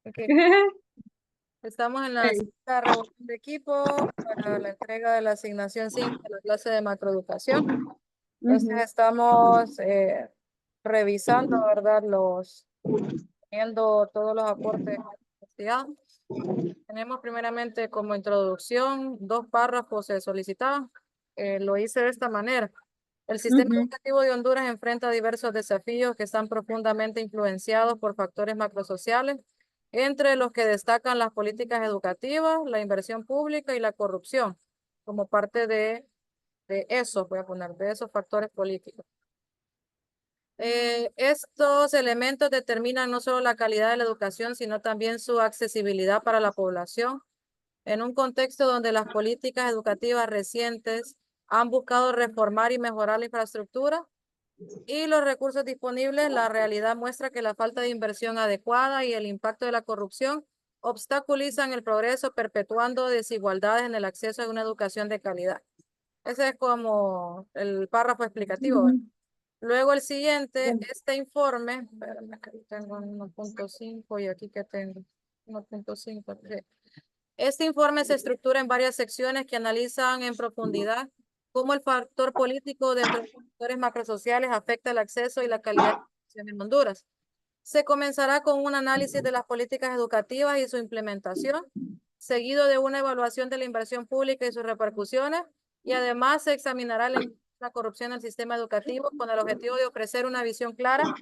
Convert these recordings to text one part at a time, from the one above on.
Ok, estamos en la segunda reunión de equipo para la entrega de la asignación 5 de la clase de macroeducación. Entonces Ujú, estamos revisando, ¿verdad? Viendo todos los aportes de la universidad. Tenemos primeramente como introducción 2 párrafos solicitados. Lo hice de esta manera. El sistema ujú, educativo de Honduras enfrenta diversos desafíos que están profundamente influenciados por factores macrosociales, entre los que destacan las políticas educativas, la inversión pública y la corrupción, como parte de esos, voy a poner, de esos factores políticos. Estos elementos determinan no solo la calidad de la educación, sino también su accesibilidad para la población. En un contexto donde las políticas educativas recientes han buscado reformar y mejorar la infraestructura y los recursos disponibles, la realidad muestra que la falta de inversión adecuada y el impacto de la corrupción obstaculizan el progreso, perpetuando desigualdades en el acceso a una educación de calidad. Ese es como el párrafo explicativo. ujú. Luego el siguiente, este informe, espérame, que aquí tengo 1.5 y aquí que tengo 1.5. Este informe se estructura en varias secciones que analizan en profundidad cómo el factor político dentro de los factores macrosociales afecta el acceso y la calidad de la educación en Honduras. Se comenzará con un análisis de las políticas educativas y su implementación, seguido de una evaluación de la inversión pública y sus repercusiones, y además se examinará la corrupción en el sistema educativo con el objetivo de ofrecer una visión clara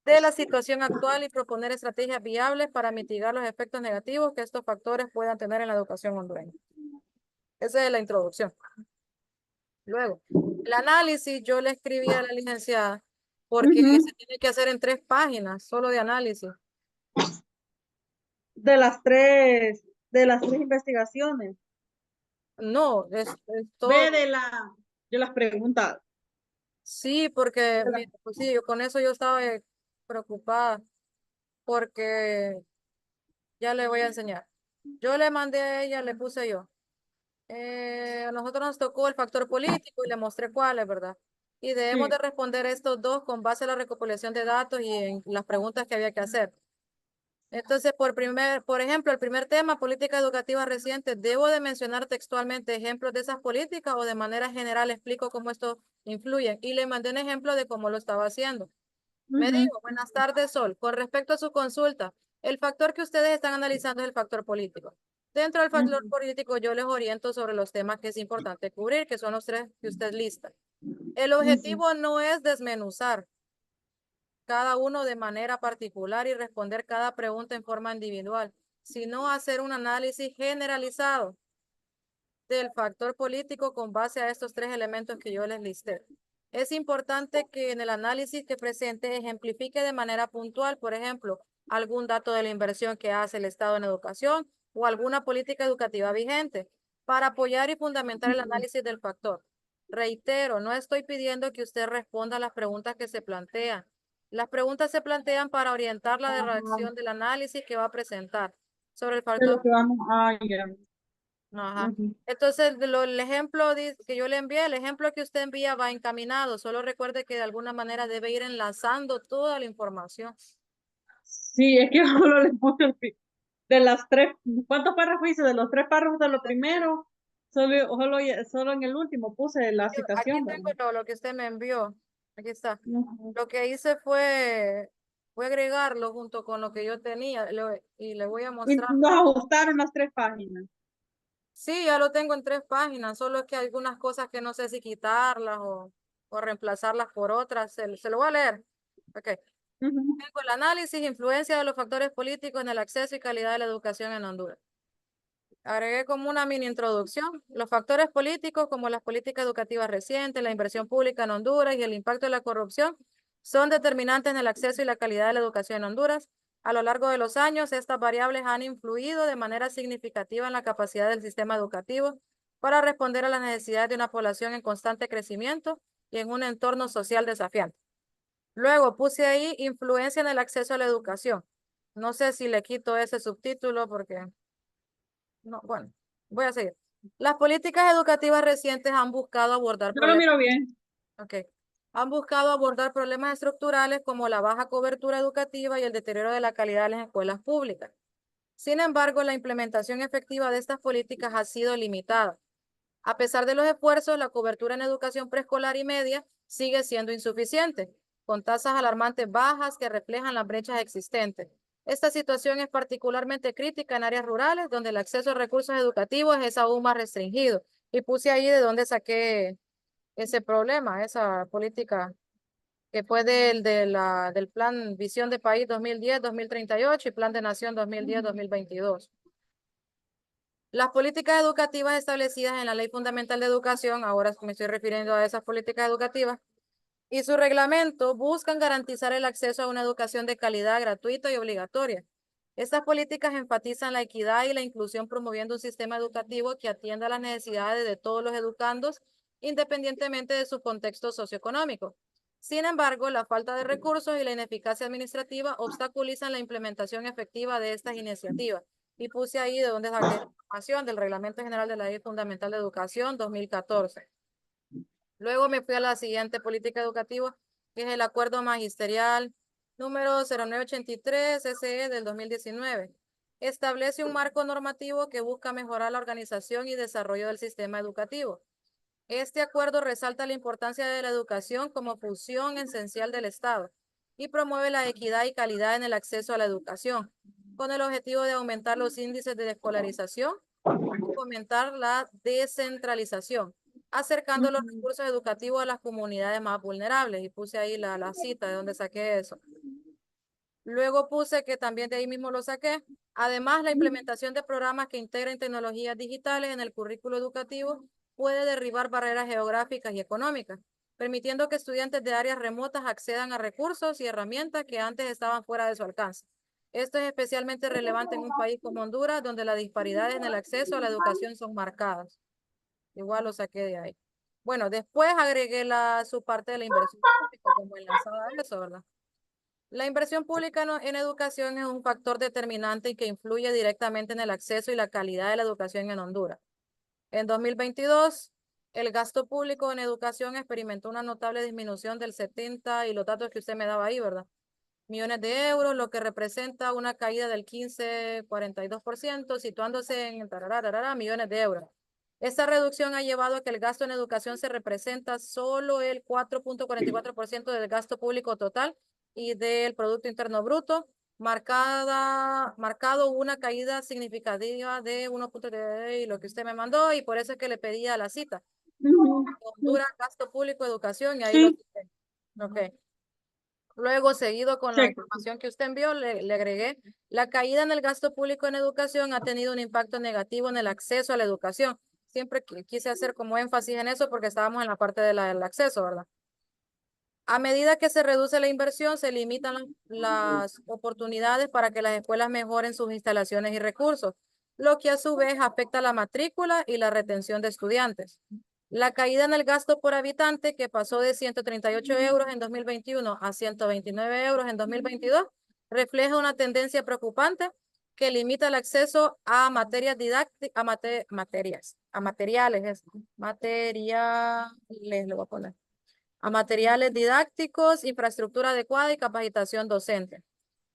de la situación actual y proponer estrategias viables para mitigar los efectos negativos que estos factores puedan tener en la educación hondureña. Esa es la introducción. Luego, el análisis yo le escribí a la licenciada porque Ujú. se tiene que hacer en 3 páginas, solo de análisis. De las tres investigaciones. No, es Ve todo. de las preguntas. Sí, porque, De las- mira, pues sí, yo con eso yo estaba preocupada porque ya le voy a enseñar. Yo le mandé a ella, le puse yo. A nosotros nos tocó el factor político y le mostré cuáles, ¿verdad? Y debemos Sí. de responder estos dos con base a la recopilación de datos y en las preguntas que había que hacer. Entonces, por ejemplo, el primer tema, política educativa reciente, ¿debo de mencionar textualmente ejemplos de esas políticas o de manera general explico cómo esto influye? Y le mandé un ejemplo de cómo lo estaba haciendo. Me Ujú, dijo, buenas tardes, Sol. Con respecto a su consulta, el factor que ustedes están analizando es el factor político. Dentro del factor ujú, político, yo les oriento sobre los temas que es importante cubrir, que son los 3 que usted lista. El ujú. objetivo no es desmenuzar cada uno de manera particular y responder cada pregunta en forma individual, sino hacer un análisis generalizado del factor político con base a estos 3 elementos que yo les listé. Es importante que en el análisis que presente ejemplifique de manera puntual, por ejemplo, algún dato de la inversión que hace el Estado en educación o alguna política educativa vigente para apoyar y fundamentar el análisis del factor. Reitero, no estoy pidiendo que usted responda a las preguntas que se plantean. Las preguntas se plantean para orientar la Ah, redacción del análisis que va a presentar sobre el de lo factor. que vamos. Ah, ya. Ajá. Ujú. Entonces, el ejemplo que yo le envié, el ejemplo que usted envía va encaminado. Solo recuerde que de alguna manera debe ir enlazando toda la información. Sí, es que solo le puse de las tres. ¿Cuántos párrafos hice? De los tres párrafos de lo primero, solo en el último puse la Aquí citación, ¿verdad? tengo lo que usted me envió. Aquí está. Ujú. Lo que hice fue agregarlo junto con lo que yo tenía y le voy a Y mostrar. nos ajustaron las 3 páginas. Sí, ya lo tengo en 3 páginas, solo es que hay algunas cosas que no sé si quitarlas o reemplazarlas por otras. Se lo voy a leer. Ok. Ujú, Tengo el análisis, influencia de los factores políticos en el acceso y calidad de la educación en Honduras. Agregué como una mini introducción los factores políticos como las políticas educativas recientes, la inversión pública en Honduras y el impacto de la corrupción son determinantes en el acceso y la calidad de la educación en Honduras. A lo largo de los años, estas variables han influido de manera significativa en la capacidad del sistema educativo para responder a las necesidades de una población en constante crecimiento y en un entorno social desafiante. Luego puse ahí influencia en el acceso a la educación. No sé si le quito ese subtítulo porque, no, bueno, voy a seguir. Las políticas educativas recientes han buscado abordar yo lo problemas, miro bien. ok, han buscado abordar problemas estructurales como la baja cobertura educativa y el deterioro de la calidad de las escuelas públicas. Sin embargo, la implementación efectiva de estas políticas ha sido limitada. A pesar de los esfuerzos, la cobertura en educación preescolar y media sigue siendo insuficiente, con tasas alarmantes bajas que reflejan las brechas existentes. Esta situación es particularmente crítica en áreas rurales, donde el acceso a recursos educativos es aún más restringido. Y puse ahí de dónde saqué ese problema, esa política que fue del Plan Visión de País 2010-2038 y Plan de Nación 2010-2022. Las políticas educativas establecidas en la Ley Fundamental de Educación, ahora me estoy refiriendo a esas políticas educativas, y su reglamento buscan garantizar el acceso a una educación de calidad gratuita y obligatoria. Estas políticas enfatizan la equidad y la inclusión promoviendo un sistema educativo que atienda a las necesidades de todos los educandos, independientemente de su contexto socioeconómico. Sin embargo, la falta de recursos y la ineficacia administrativa obstaculizan la implementación efectiva de estas iniciativas. Y puse ahí de dónde saqué la información del Reglamento General de la Ley Fundamental de Educación 2014. Luego me fui a la siguiente política educativa, que es el Acuerdo Magisterial número 0983 SE del 2019. Establece un marco normativo que busca mejorar la organización y desarrollo del sistema educativo. Este acuerdo resalta la importancia de la educación como función esencial del Estado y promueve la equidad y calidad en el acceso a la educación, con el objetivo de aumentar los índices de escolarización y fomentar la descentralización, acercando los recursos educativos a las comunidades más vulnerables. Y puse ahí la cita de donde saqué eso. Luego puse que también de ahí mismo lo saqué. Además, la implementación de programas que integren tecnologías digitales en el currículo educativo puede derribar barreras geográficas y económicas, permitiendo que estudiantes de áreas remotas accedan a recursos y herramientas que antes estaban fuera de su alcance. Esto es especialmente relevante en un país como Honduras, donde las disparidades en el acceso a la educación son marcadas. Igual lo saqué de ahí. Bueno, después agregué su parte de la inversión pública como enlazada a eso, ¿verdad? La inversión pública en educación es un factor determinante y que influye directamente en el acceso y la calidad de la educación en Honduras. En 2022, el gasto público en educación experimentó una notable disminución del 70, y los datos que usted me daba ahí, ¿verdad? Millones de euros, lo que representa una caída del 15,42%, situándose en millones de euros. Esta reducción ha llevado a que el gasto en educación se representa solo el 4,44% del gasto público total y del Producto Interno Bruto, marcado una caída significativa de 1,3 y lo que usted me mandó, y por eso es que le pedía la cita. Honduras, gasto público, educación, y ahí lo Sí, cité. Ok. Luego, seguido con la check. información que usted envió, le agregué, la caída en el gasto público en educación ha tenido un impacto negativo en el acceso a la educación. Siempre quise hacer como énfasis en eso porque estábamos en la parte del acceso, ¿verdad? A medida que se reduce la inversión, se limitan las oportunidades para que las escuelas mejoren sus instalaciones y recursos, lo que a su vez afecta la matrícula y la retención de estudiantes. La caída en el gasto por habitante, que pasó de 138 euros en 2021 a 129 euros en 2022, refleja una tendencia preocupante que limita el acceso a materias didácticas, materiales, lo voy a poner, a materiales didácticos, infraestructura adecuada y capacitación docente.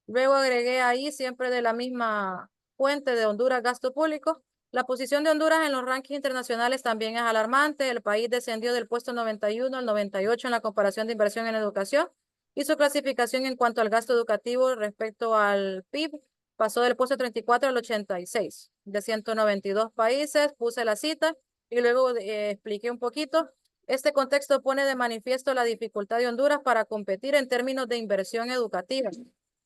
Luego agregué ahí, siempre de la misma fuente de Honduras Gasto Público, la posición de Honduras en los rankings internacionales también es alarmante. El país descendió del puesto 91 al 98 en la comparación de inversión en educación, y su clasificación en cuanto al gasto educativo respecto al PIB pasó del puesto 34 al 86. De 192 países, puse la cita y luego expliqué un poquito. Este contexto pone de manifiesto la dificultad de Honduras para competir en términos de inversión educativa,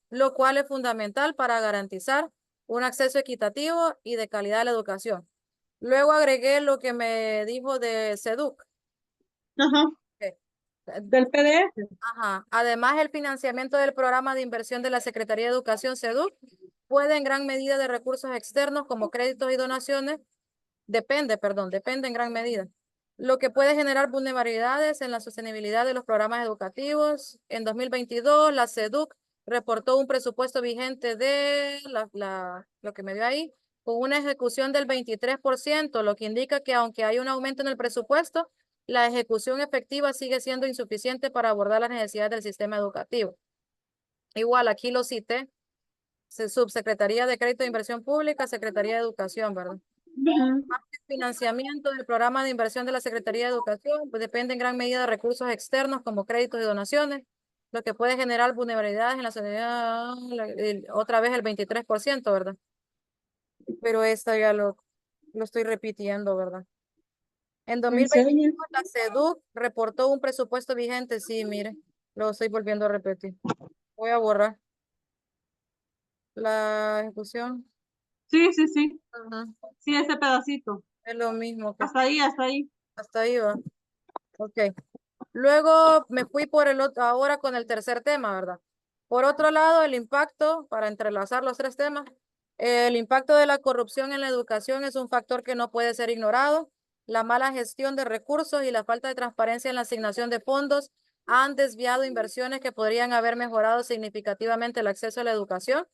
lo cual es fundamental para garantizar un acceso equitativo y de calidad a la educación. Luego agregué lo que me dijo de SEDUC. Ajá, que- del PDF. Ajá. Además, el financiamiento del programa de inversión de la Secretaría de Educación, SEDUC, puede en gran medida de recursos externos como créditos y donaciones, depende en gran medida, lo que puede generar vulnerabilidades en la sostenibilidad de los programas educativos. En 2022, la SEDUC reportó un presupuesto vigente de lo que me dio ahí, con una ejecución del 23%, lo que indica que aunque hay un aumento en el presupuesto, la ejecución efectiva sigue siendo insuficiente para abordar las necesidades del sistema educativo. Igual, aquí lo cité Subsecretaría de Crédito e Inversión Pública, Secretaría de Educación, ¿verdad? Ujú. El financiamiento del programa de inversión de la Secretaría de Educación, pues depende en gran medida de recursos externos como créditos y donaciones, lo que puede generar vulnerabilidades en la sociedad, otra vez el 23%, ¿verdad? Pero esta ya lo estoy repitiendo, ¿verdad? En Enseña. 2021, la SEDUC reportó un presupuesto vigente. Sí, mire, lo estoy volviendo a repetir. Voy a borrar la ejecución. Sí, sí, sí. Ajá. Sí, ese pedacito. Es lo mismo que Hasta ahí, hasta ahí. hasta ahí va. Ok. Luego me fui por el otro, ahora con el tercer tema, ¿verdad? Por otro lado, el impacto, para entrelazar los tres temas, el impacto de la corrupción en la educación es un factor que no puede ser ignorado. La mala gestión de recursos y la falta de transparencia en la asignación de fondos han desviado inversiones que podrían haber mejorado significativamente el acceso a la educación.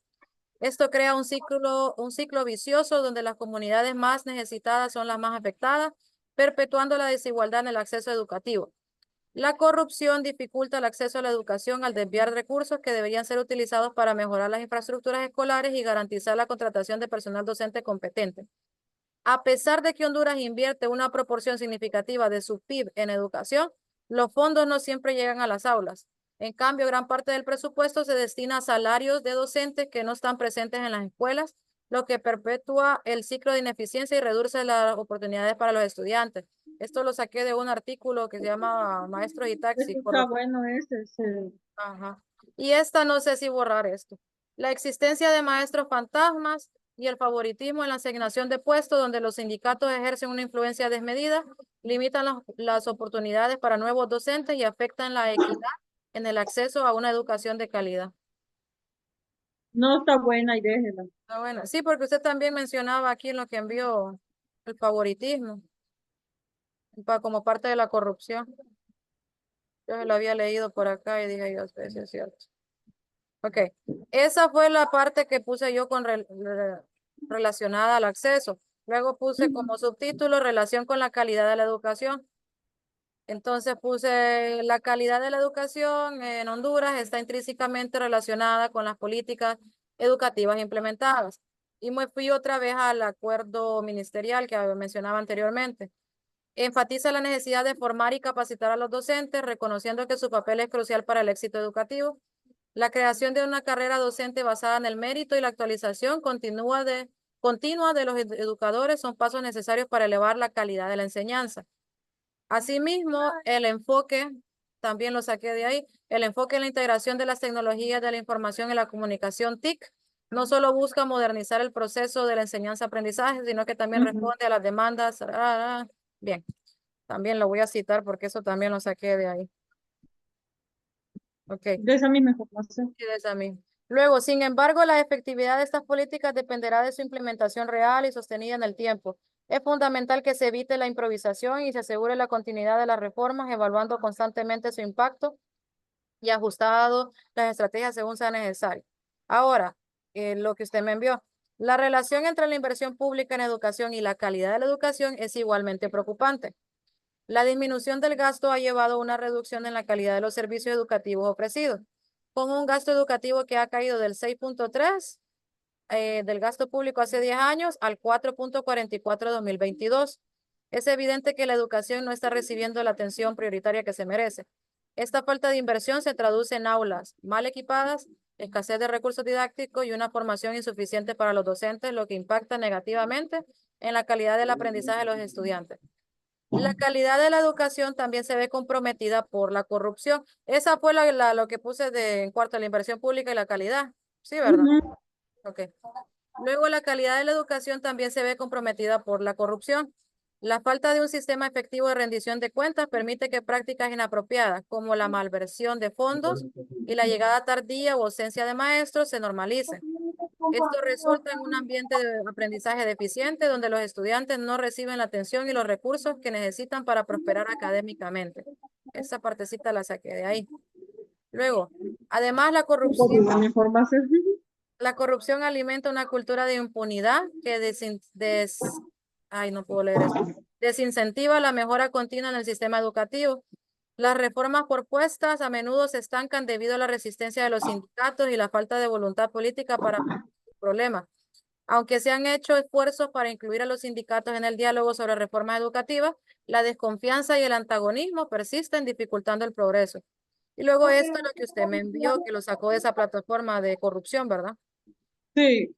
Esto crea un ciclo vicioso donde las comunidades más necesitadas son las más afectadas, perpetuando la desigualdad en el acceso educativo. La corrupción dificulta el acceso a la educación al desviar recursos que deberían ser utilizados para mejorar las infraestructuras escolares y garantizar la contratación de personal docente competente. A pesar de que Honduras invierte una proporción significativa de su PIB en educación, los fondos no siempre llegan a las aulas. En cambio, gran parte del presupuesto se destina a salarios de docentes que no están presentes en las escuelas, lo que perpetúa el ciclo de ineficiencia y reduce las oportunidades para los estudiantes. Esto lo saqué de un artículo que se llama Maestros y Taxi. Eso está bueno ese. Ajá. Y esta no sé si borrar esto. La existencia de maestros fantasmas y el favoritismo en la asignación de puestos donde los sindicatos ejercen una influencia desmedida, limitan las oportunidades para nuevos docentes y afectan la equidad en el acceso a una educación de calidad. No está buena y déjela. Ah, bueno, sí, porque usted también mencionaba aquí en lo que envió el favoritismo como parte de la corrupción. Yo se lo había leído por acá y dije yo, sí, es cierto. Ok, esa fue la parte que puse yo relacionada al acceso. Luego puse Ujú. como subtítulo relación con la calidad de la educación. Entonces puse la calidad de la educación en Honduras está intrínsecamente relacionada con las políticas educativas implementadas. Y me fui otra vez al acuerdo ministerial que mencionaba anteriormente. Enfatiza la necesidad de formar y capacitar a los docentes, reconociendo que su papel es crucial para el éxito educativo. La creación de una carrera docente basada en el mérito y la actualización continua de los educadores son pasos necesarios para elevar la calidad de la enseñanza. Asimismo, el enfoque, también lo saqué de ahí, el enfoque en la integración de las tecnologías de la información y la comunicación TIC no solo busca modernizar el proceso de la enseñanza-aprendizaje, sino que también Ujú. responde a las demandas. Bien, también lo voy a citar porque eso también lo saqué de ahí. Ok. De esa misma información. Sí, de esa misma. Luego, sin embargo, la efectividad de estas políticas dependerá de su implementación real y sostenida en el tiempo. Es fundamental que se evite la improvisación y se asegure la continuidad de las reformas, evaluando constantemente su impacto y ajustado las estrategias según sea necesario. Ahora, lo que usted me envió. La relación entre la inversión pública en educación y la calidad de la educación es igualmente preocupante. La disminución del gasto ha llevado a una reducción en la calidad de los servicios educativos ofrecidos, con un gasto educativo que ha caído del 6.3 del gasto público hace 10 años al 4.44 de 2022. Es evidente que la educación no está recibiendo la atención prioritaria que se merece. Esta falta de inversión se traduce en aulas mal equipadas, escasez de recursos didácticos y una formación insuficiente para los docentes, lo que impacta negativamente en la calidad del aprendizaje de los estudiantes. La calidad de la educación también se ve comprometida por la corrupción. Esa fue lo que puse en cuarto, la inversión pública y la calidad. Sí, ¿verdad? Ujú. Ok. Luego, la calidad de la educación también se ve comprometida por la corrupción. La falta de un sistema efectivo de rendición de cuentas permite que prácticas inapropiadas como la malversión de fondos y la llegada tardía o ausencia de maestros se normalicen. Esto resulta en un ambiente de aprendizaje deficiente donde los estudiantes no reciben la atención y los recursos que necesitan para prosperar académicamente. Esa partecita la saqué de ahí. Luego, además, La información. la corrupción alimenta una cultura de impunidad que ay, no puedo leer eso. Desincentiva la mejora continua en el sistema educativo. Las reformas propuestas a menudo se estancan debido a la resistencia de los sindicatos y la falta de voluntad política para el problema. Aunque se han hecho esfuerzos para incluir a los sindicatos en el diálogo sobre reformas educativas, la desconfianza y el antagonismo persisten dificultando el progreso. Y luego esto es lo que usted me envió, que lo sacó de esa plataforma de corrupción, ¿verdad? Sí.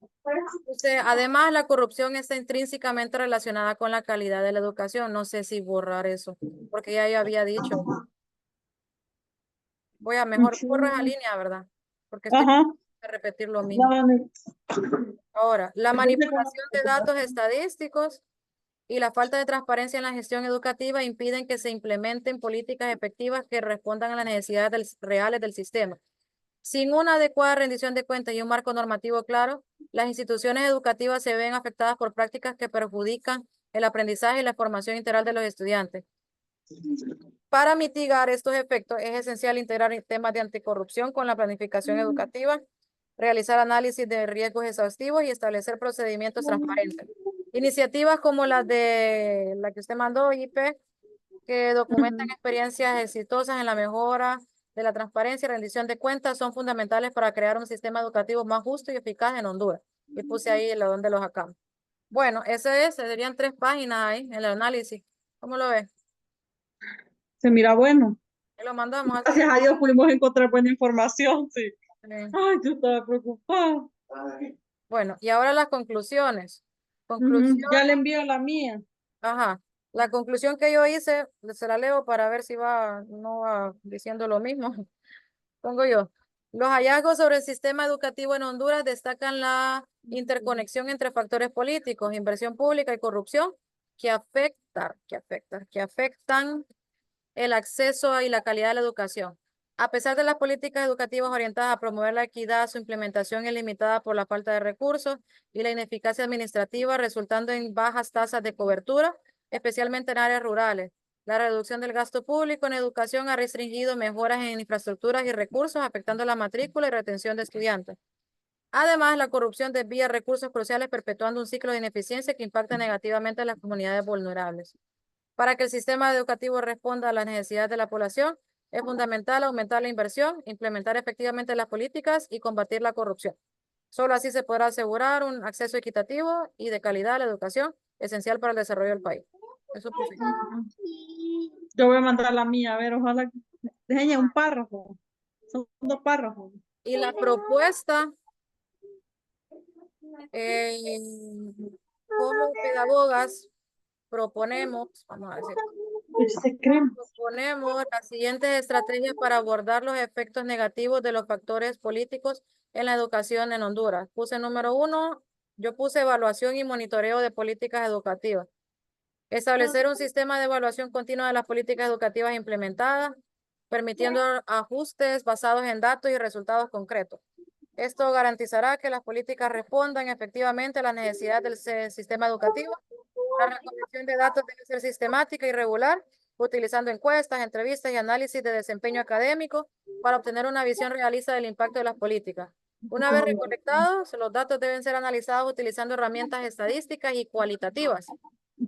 Además, la corrupción está intrínsecamente relacionada con la calidad de la educación. No sé si borrar eso, porque ya había dicho. Voy a mejor borro esa línea, ¿verdad? Porque estoy Ajá. a repetir lo mismo. No, Ahora, la entonces, ¿cómo manipulación de datos estadísticos y la falta de transparencia en la gestión educativa impiden que se implementen políticas efectivas que respondan a las necesidades reales del sistema. Sin una adecuada rendición de cuentas y un marco normativo claro, las instituciones educativas se ven afectadas por prácticas que perjudican el aprendizaje y la formación integral de los estudiantes. Para mitigar estos efectos, es esencial integrar temas de anticorrupción con la planificación educativa, realizar análisis de riesgos exhaustivos y establecer procedimientos transparentes. Iniciativas como las de la que usted mandó, IP, que documentan experiencias exitosas en la mejora de la transparencia y rendición de cuentas, son fundamentales para crear un sistema educativo más justo y eficaz en Honduras. Y puse ahí el donde los sacamos. Bueno, serían 3 páginas ahí en el análisis. ¿Cómo lo ves? se mira bueno. Y lo mandamos así. Gracias a Dios pudimos encontrar buena información, sí. Eh, Ay, yo estaba preocupada. Bueno, y ahora las conclusiones. Conclusión, Ya le envío la mía. ajá. La conclusión que yo hice, se la leo para ver si no va diciendo lo mismo. Pongo yo. Los hallazgos sobre el sistema educativo en Honduras destacan la interconexión entre factores políticos, inversión pública y corrupción que afectan el acceso y la calidad de la educación. A pesar de las políticas educativas orientadas a promover la equidad, su implementación es limitada por la falta de recursos y la ineficacia administrativa, resultando en bajas tasas de cobertura, especialmente en áreas rurales. La reducción del gasto público en educación ha restringido mejoras en infraestructuras y recursos, afectando la matrícula y retención de estudiantes. Además, la corrupción desvía recursos cruciales, perpetuando un ciclo de ineficiencia que impacta negativamente a las comunidades vulnerables. Para que el sistema educativo responda a las necesidades de la población, es fundamental aumentar la inversión, implementar efectivamente las políticas y combatir la corrupción. Solo así se podrá asegurar un acceso equitativo y de calidad a la educación, esencial para el desarrollo del país. Eso puse. Yo voy a mandar la mía, a ver, ojalá que enseñe un párrafo. Son 2 párrafos. Y la propuesta, eh, como pedagogas, vamos a decir, Se creen. proponemos las siguientes estrategias para abordar los efectos negativos de los factores políticos en la educación en Honduras. Puse número 1, yo puse evaluación y monitoreo de políticas educativas. Establecer un sistema de evaluación continua de las políticas educativas implementadas, permitiendo ajustes basados en datos y resultados concretos. Esto garantizará que las políticas respondan efectivamente a las necesidades del sistema educativo. La recolección de datos debe ser sistemática y regular, utilizando encuestas, entrevistas y análisis de desempeño académico para obtener una visión realista del impacto de las políticas. Una vez recolectados, los datos deben ser analizados utilizando herramientas estadísticas y cualitativas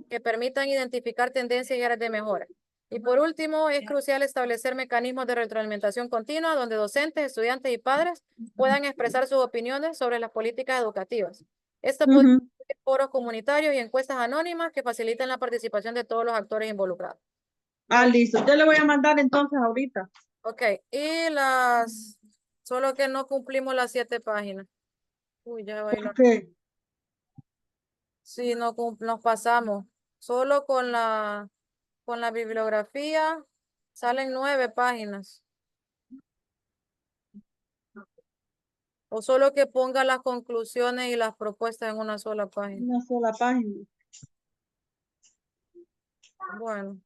que permitan identificar tendencias y áreas de mejora. Y por último, es crucial establecer mecanismos de retroalimentación continua donde docentes, estudiantes y padres puedan expresar sus opiniones sobre las políticas educativas. Esto puede ser foros comunitarios y encuestas anónimas que faciliten la participación de todos los actores involucrados. Listo. Yo le voy a mandar entonces ahorita. Ok, solo que no cumplimos las 7 páginas. Uy, ya bailó. Ok. Sí, no, nos pasamos. Solo con la bibliografía salen 9 páginas. O solo que ponga las conclusiones y las propuestas en una sola página. Una sola página. Bueno,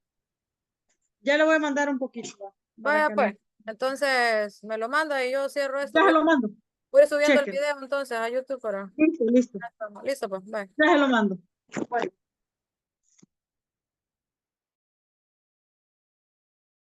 Ya le voy a mandar un poquito. Para vaya que pues. me... Entonces me lo manda y yo cierro esto. Ya Voy, se lo mando. voy a ir subiendo el Cheque. video entonces a YouTube para. Listo, listo. Listo pues, bye. Ya se lo mando. Bueno.